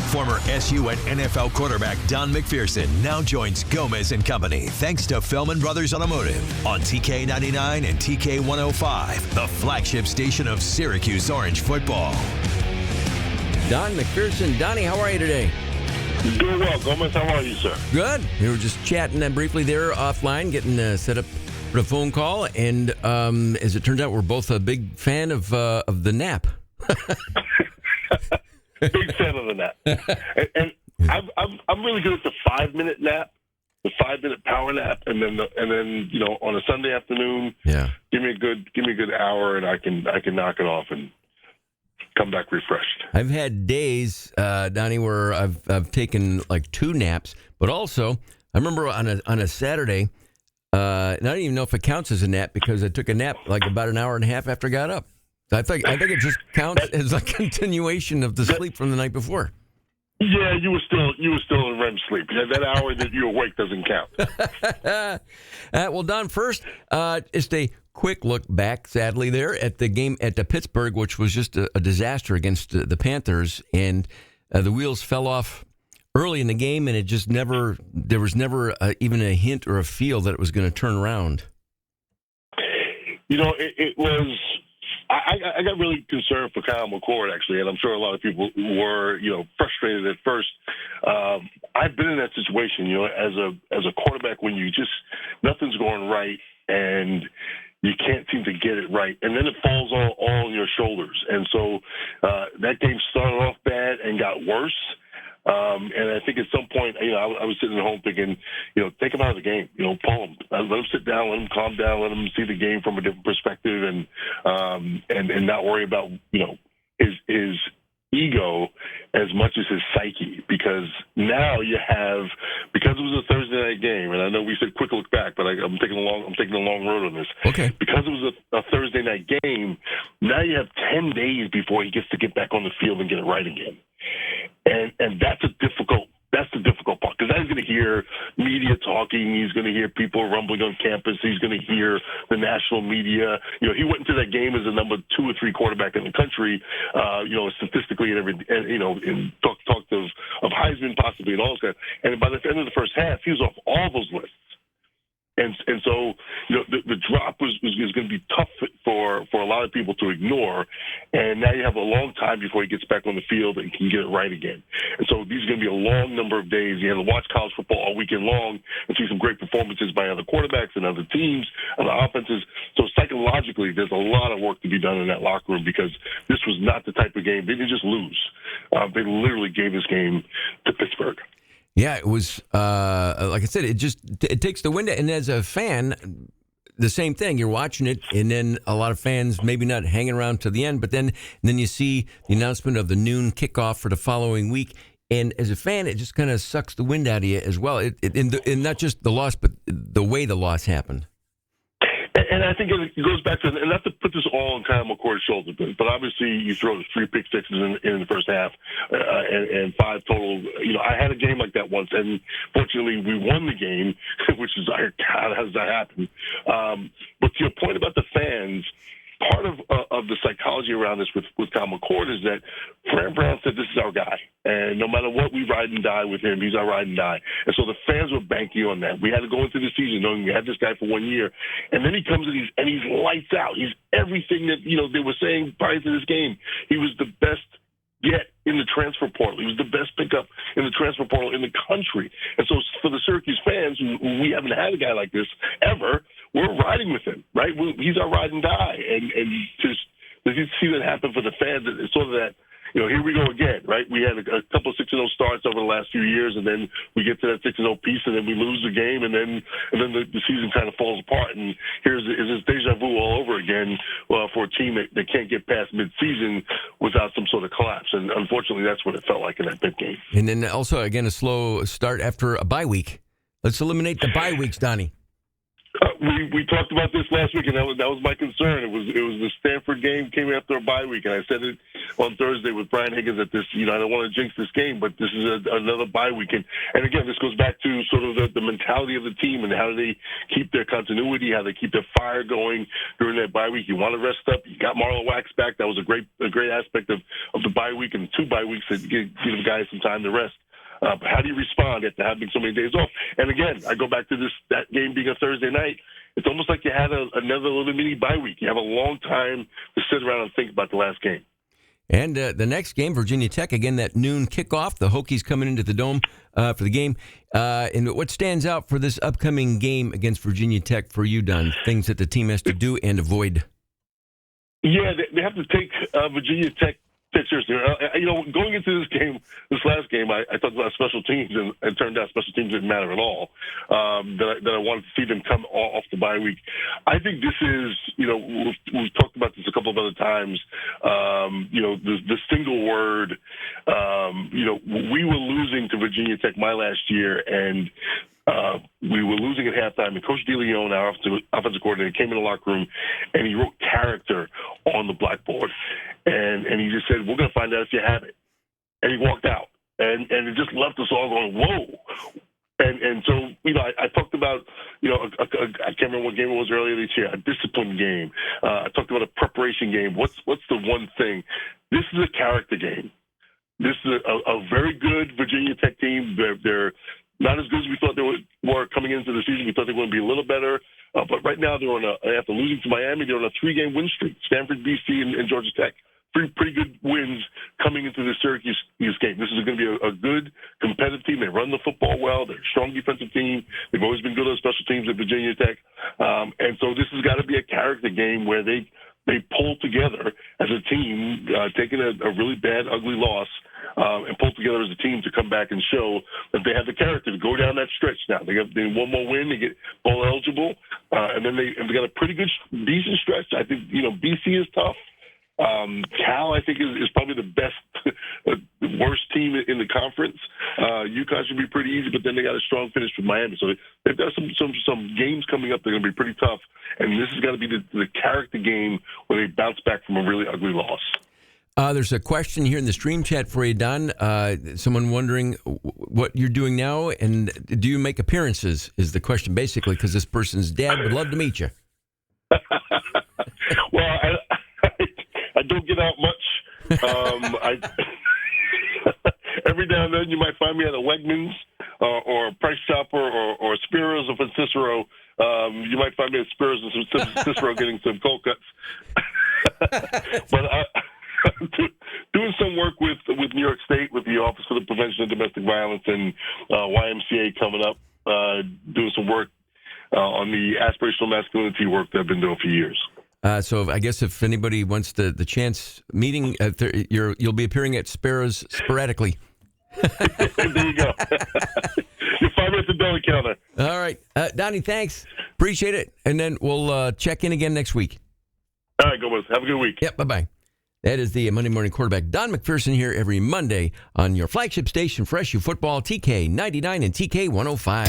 Former SU and NFL quarterback Don McPherson now joins Gomez and company thanks to Fellman Brothers Automotive on TK99 and TK105, the flagship station of Syracuse Orange football. Don McPherson. Donnie, how are you today? Doing well, Gomez. How are you, sir? Good. We were just chatting briefly there offline, getting set up for a phone call, and as it turns out, we're both a big fan of the nap. Big fan of the nap, and I'm really good at the 5-minute nap, the 5-minute power nap, and then on a Sunday afternoon, give me a good hour, and I can knock it off and come back refreshed. I've had days, Donnie, where I've taken like 2 naps, but also I remember on a Saturday, and I don't even know if it counts as a nap because I took a nap like about an hour and a half after I got up. I think it just counts as a continuation of the sleep from the night before. Yeah, you were still in REM sleep. That hour that you're awake doesn't count. Well, Don, first, just a quick look back, sadly, there at the game at Pittsburgh, which was just a disaster against the Panthers, and the wheels fell off early in the game, and there was never even a hint or a feel that it was going to turn around. It was. I got really concerned for Kyle McCord, actually, and I'm sure a lot of people were, frustrated at first. I've been in that situation, as a quarterback when nothing's going right and you can't seem to get it right, and then it falls all on your shoulders. And so that game started off bad and got worse. And I think at some point, I was sitting at home thinking, take him out of the game, pull him, let him sit down, let him calm down, let him see the game from a different perspective, and not worry about, his ego as much as his psyche, because now because it was a Thursday night game, and I know we said quick look back, but I'm taking a long road on this. Okay. Because it was a Thursday night game, now you have 10 days before he gets to get back on the field and get it right again. And that's the difficult part, because now he's going to hear media talking. He's going to hear people rumbling on campus. He's going to hear the national media. He went into that game as the number 2 or 3 quarterback in the country, statistically and everything, and talked of Heisman possibly and all that. And by the end of the first half, he was off all those lists. And so, the drop is going to be tough for a lot of people to ignore. And now you have a long time before he gets back on the field and can get it right again. And so these are going to be a long number of days. You have to watch college football all weekend long and see some great performances by other quarterbacks and other teams, other offenses. So psychologically, there's a lot of work to be done in that locker room, because this was not the type of game. They didn't just lose. They literally gave this game to Pittsburgh. Yeah, it was, like I said, it takes the wind out. And as a fan, the same thing. You're watching it, and then a lot of fans maybe not hanging around to the end, but then you see the announcement of the noon kickoff for the following week. And as a fan, it just kind of sucks the wind out of you as well. And not just the loss, but the way the loss happened. And I think it goes back to, and not to put this all on Kyle McCord's shoulders, but obviously you throw 3 pick sixes in the first half and 5 total. I had a game like that once, and fortunately we won the game, which is, God, how does that happen? But to your point about the fans, part of the psychology around this with Kyle McCord is that Fran Brown said, this is our guy. And no matter what, we ride and die with him. He's our ride and die. And so the fans were banking on that. We had to go into the season knowing we had this guy for 1 year. And then he comes and he's lights out. He's everything that, they were saying prior to this game. He was the best get in the transfer portal. He was the best pickup in the transfer portal in the country. And so for the Syracuse fans, who we haven't had a guy like this ever, we're riding with him, right? He's our ride and die. And just to see that happen for the fans, it's sort of that, here we go again, right? We had a couple of 6-0 starts over the last few years, and then we get to that 6-0 piece, and then we lose the game, and then the season kind of falls apart. And here's this deja vu all over again for a team that can't get past midseason without some sort of collapse. And unfortunately, that's what it felt like in that Pitt game. And then also, again, a slow start after a bye week. Let's eliminate the bye weeks, Donnie. We talked about this last week, and that was my concern. It was the Stanford game came after a bye week, and I said it on Thursday with Brian Higgins that this, I don't want to jinx this game, but this is another bye week. And again, this goes back to sort of the mentality of the team and how do they keep their continuity, how they keep their fire going during that bye week. You want to rest up. You got Marlon Wax back. That was a great aspect of the bye week and 2 bye weeks that give the guys some time to rest. But how do you respond after having so many days off? And again, I go back to that game being a Thursday night. It's almost like you had another little mini bye week. You have a long time to sit around and think about the last game. And the next game, Virginia Tech, again, that noon kickoff. The Hokies coming into the Dome for the game. And what stands out for this upcoming game against Virginia Tech for you, Don? Things that the team has to do and avoid. Yeah, they have to take Virginia Tech seriously. Going into this last game, I talked about special teams, and it turned out special teams didn't matter at all. That I wanted to see them come off the bye week. I think this is, we've talked about this a couple of other times. The single word. We were losing to Virginia Tech my last year, and we were losing at halftime, and Coach DeLeon, our offensive coordinator, came in the locker room, and he wrote character on the blackboard. And he just said, "We're going to find out if you have it." And he walked out. And it just left us all going, whoa. And so, I talked about, I can't remember what game it was earlier this year, a discipline game. I talked about a preparation game. What's the one thing? This is a character game. This is a very good Virginia Tech team. They're not as good as we thought they were coming into the season. We thought they were going to be a little better. But right now, they're after losing to Miami, they're on a 3-game win streak. Stanford, BC, and Georgia Tech. Pretty good wins coming into the Syracuse game. This is going to be a good competitive team. They run the football well. They're a strong defensive team. They've always been good on special teams at Virginia Tech. And so this has got to be a character game where they pull together as a team, taking a really bad, ugly loss, and pull together as a team to come back and show that they have the character to go down that stretch now. They need one more win, they get bowl eligible, and then they got a pretty good, decent stretch. I think, BC is tough. Cal, I think, is probably the best, worst team in the conference. UConn should be pretty easy, but then they got a strong finish with Miami. So they've got some games coming up that are going to be pretty tough, and this is going to be the character game where they bounce back from a really ugly loss. There's a question here in the stream chat for you, Don. Someone wondering what you're doing now, and do you make appearances, is the question, basically, because this person's dad would love to meet you. Well, I don't get out much. Every now and then you might find me at a Wegmans or Price Chopper or Spiro's or Cicero. You might find me at Spiro's and Cicero getting some cold cuts. But doing some work with New York State, with the Office for the Prevention of Domestic Violence and YMCA coming up, doing some work on the aspirational masculinity work that I've been doing for years. So I guess if anybody wants the chance meeting, you'll be appearing at Sparrows sporadically. There you go. You'll find me at the deli counter. All right. Donnie, thanks. Appreciate it. And then we'll check in again next week. All right, Gomez. Have a good week. Yep, bye-bye. That is the Monday Morning Quarterback, Don McPherson, here every Monday on your flagship station for SU Football, TK 99 and TK 105.